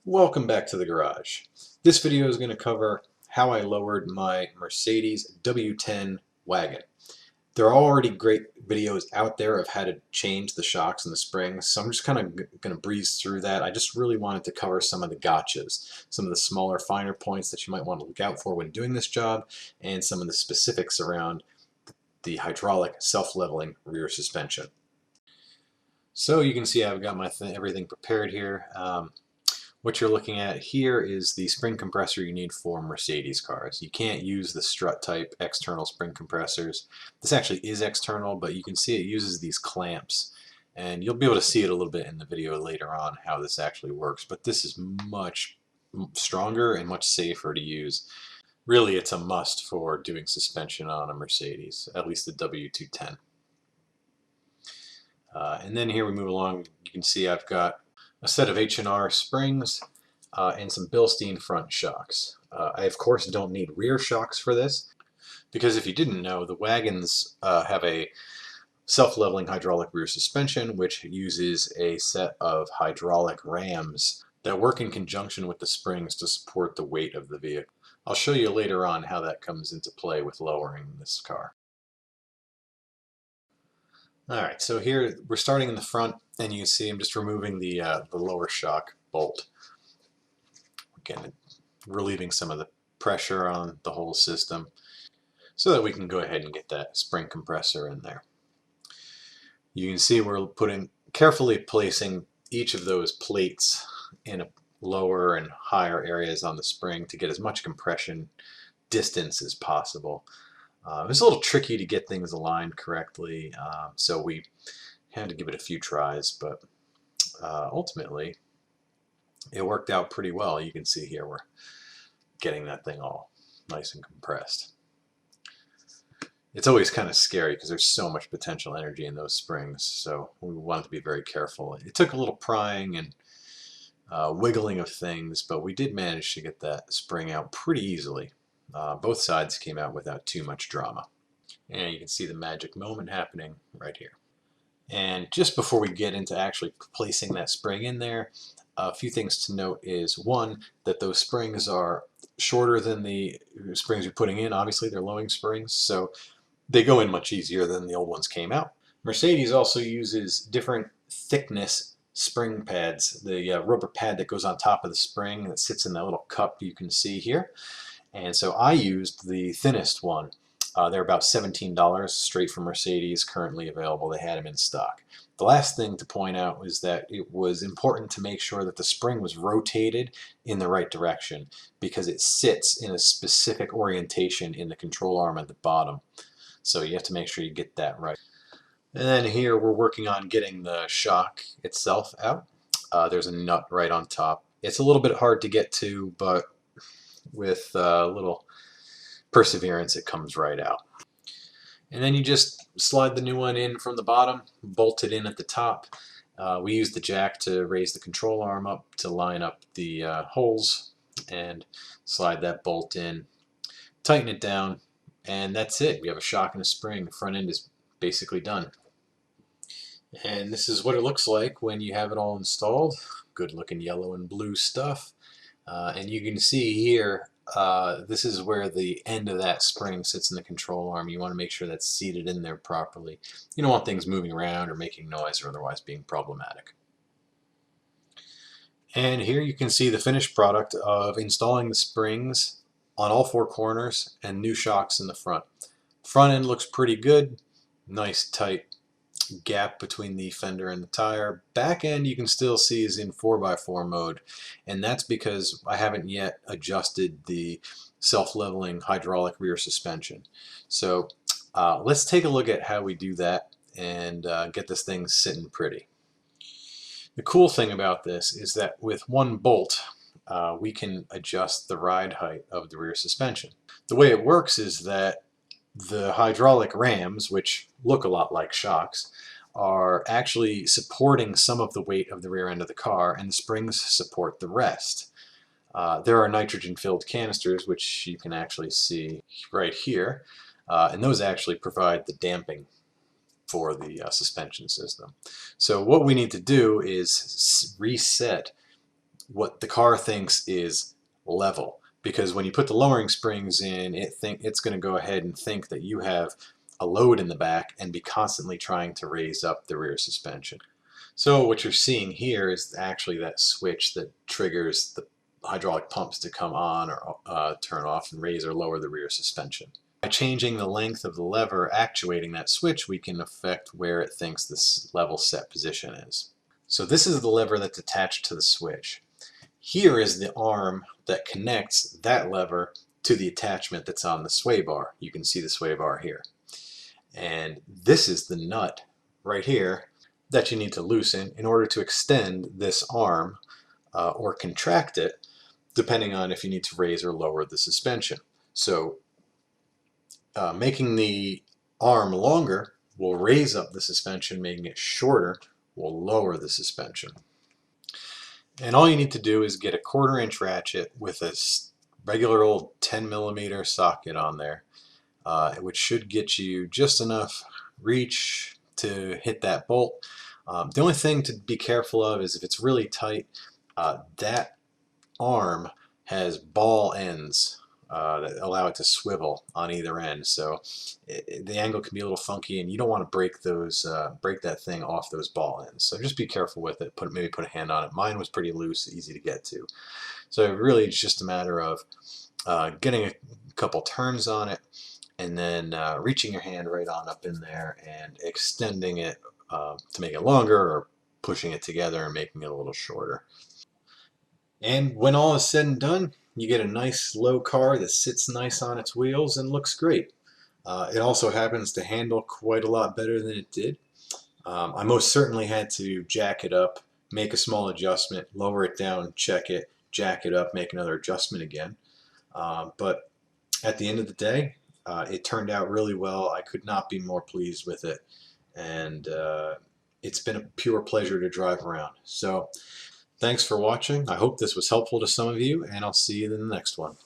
Welcome back to the garage. This video is going to cover how I lowered my Mercedes W210 Wagon. There are already great videos out there of how to change the shocks and the springs, so I'm just kind of going to breeze through that. I just really wanted to cover some of the gotchas, some of the smaller, finer points that you might want to look out for when doing this job, and some of the specifics around the hydraulic self-leveling rear suspension. So you can see I've got my everything prepared here. What you're looking at here is the spring compressor you need for Mercedes cars. You can't use the strut type external spring compressors. This actually is external, but you can see it uses these clamps. And you'll be able to see it a little bit in the video later on how this actually works. But this is much stronger and much safer to use. Really, it's a must for doing suspension on a Mercedes, at least the W210. And then here we move along. You can see I've got a set of H&R springs and some Bilstein front shocks. I of course don't need rear shocks for this, because if you didn't know, the Wagons have a self-leveling hydraulic rear suspension which uses a set of hydraulic rams that work in conjunction with the springs to support the weight of the vehicle. I'll show you later on how that comes into play with lowering this car. Alright, so here we're starting in the front, and you can see I'm just removing the lower shock bolt. Again, relieving some of the pressure on the whole system so that we can go ahead and get that spring compressor in there. You can see we're carefully placing each of those plates in a lower and higher areas on the spring to get as much compression distance as possible. It was a little tricky to get things aligned correctly, so we had to give it a few tries, but ultimately it worked out pretty well. You can see here we're getting that thing all nice and compressed. It's always kind of scary because there's so much potential energy in those springs, so we wanted to be very careful. It took a little prying and wiggling of things, but we did manage to get that spring out pretty easily. Both sides came out without too much drama. And you can see the magic moment happening right here. And just before we get into actually placing that spring in there, a few things to note is, one, that those springs are shorter than the springs you're putting in. Obviously, they're lowering springs, so they go in much easier than the old ones came out. Mercedes also uses different thickness spring pads. The rubber pad that goes on top of the spring that sits in that little cup you can see here. And so I used the thinnest one. They're about $17 straight from Mercedes, currently available. They had them in stock. The last thing to point out was that it was important to make sure that the spring was rotated in the right direction, because it sits in a specific orientation in the control arm at the bottom. So you have to make sure you get that right. And then here we're working on getting the shock itself out. There's a nut right on top. It's a little bit hard to get to, but with a little perseverance it comes right out. And then you just slide the new one in from the bottom, bolt it in at the top. We use the jack to raise the control arm up to line up the holes, and slide that bolt in, tighten it down, and that's it. We have a shock and a spring. The front end is basically done. And this is what it looks like when you have it all installed. Good looking yellow and blue stuff. And you can see here, this is where the end of that spring sits in the control arm. You want to make sure that's seated in there properly. You don't want things moving around or making noise or otherwise being problematic. And here you can see the finished product of installing the springs on all four corners and new shocks in the front. Front end looks pretty good. Nice tight gap between the fender and the tire. Back end you can still see is in 4x4 mode, and that's because I haven't yet adjusted the self-leveling hydraulic rear suspension. So let's take a look at how we do that and get this thing sitting pretty. The cool thing about this is that with one bolt we can adjust the ride height of the rear suspension. The way it works is that the hydraulic rams, which look a lot like shocks, are actually supporting some of the weight of the rear end of the car, and the springs support the rest. There are nitrogen-filled canisters, which you can actually see right here, and those actually provide the damping for the suspension system. So what we need to do is reset what the car thinks is level. Because when you put the lowering springs in, it's going to go ahead and think that you have a load in the back and be constantly trying to raise up the rear suspension. So what you're seeing here is actually that switch that triggers the hydraulic pumps to come on or turn off and raise or lower the rear suspension. By changing the length of the lever actuating that switch, we can affect where it thinks this level set position is. So this is the lever that's attached to the switch. Here is the arm that connects that lever to the attachment that's on the sway bar. You can see the sway bar here. And this is the nut right here that you need to loosen in order to extend this arm or contract it, depending on if you need to raise or lower the suspension. So making the arm longer will raise up the suspension, making it shorter will lower the suspension. And all you need to do is get a 1/4 inch ratchet with a regular old 10mm socket on there, which should get you just enough reach to hit that bolt. The only thing to be careful of is if it's really tight, that arm has ball ends that allow it to swivel on either end, so the angle can be a little funky, and you don't want to break that thing off those ball ends. So just be careful with it. Maybe put a hand on it. Mine was pretty loose, easy to get to. So really, it's just a matter of getting a couple turns on it, and then reaching your hand right on up in there and extending it to make it longer, or pushing it together and making it a little shorter. And when all is said and done, you get a nice low car that sits nice on its wheels and looks great. It also happens to handle quite a lot better than it did. I most certainly had to jack it up, make a small adjustment, lower it down, check it, jack it up, make another adjustment again. But at the end of the day, it turned out really well. I could not be more pleased with it. And it's been a pure pleasure to drive around. So thanks for watching. I hope this was helpful to some of you, and I'll see you in the next one.